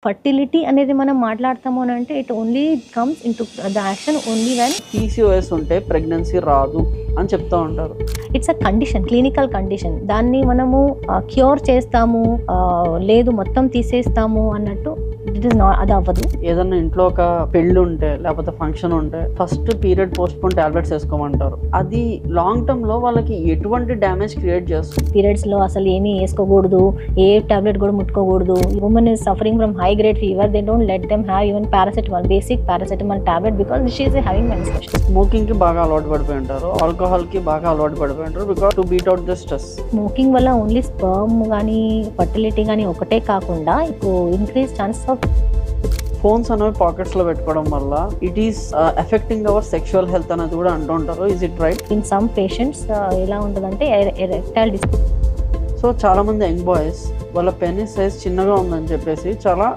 Fertility అనేది మనం మాట్లాడతాము అని అంటే it only comes in to the action only when PCOS ఉంటే ప్రెగ్నెన్సీ రాదు అని చెప్తూ ఉంటారు. It's a condition, clinical condition. దాన్ని మనము క్యూర్ చేస్తాము లేదు మొత్తం తీసేస్తాము అన్నట్టు ఇట్ ఇస్ నాట్, అది అవ్వదు. ఏదన్నా ఇంట్లో ఒక పెళ్లి ఉంటే లేకపోతే ఫంక్షన్ ఉంటే first period postpone tablets వేసుకోమంటారు. అది లాంగ్ టర్మ్ లో వాళ్ళకి ఎటువంటి డ్యామేజ్ క్రియేట్ చేస్తుంది? పీరియడ్స్ లో అసలు ఏమీ వేసుకోకూడదు, ఏ టాబ్లెట్ కూడా ముట్టుకోకూడదు. Women is suffering from high grade fever, they don't let them have even paracetamol, basic paracetamol tablet because she is having menstruation. Smoking కి బాగా అలవాటు పడిపోయి ఉంటారు, ఆల్కహాల్ కి బాగా అలవాటు పడిపోయి ఉంటారు because to beat out the stress. Smoking వల్ల ఓన్లీ స్పర్మ్ కానీ ఫర్టిలిటీ కానీ ఒకటే కాకుండా ఇప్పుడు ఇంక్రీజ్ ఛాన్సెస్ ఆఫ్ ఫోన్స్ అనేవి పాకెట్స్ లో పెట్టుకోవడం వల్ల it is affecting our sexual health అనేది కూడా అంటుంటారు. Is it right? In some patients ఎలా ఉంటుందంటే ఎరెక్టైల్ సో చాలా మంది యంగ్ బాయ్స్ వాళ్ళ పెనిస్ సైజ్ చిన్నగా ఉందని చెప్పేసి చాలా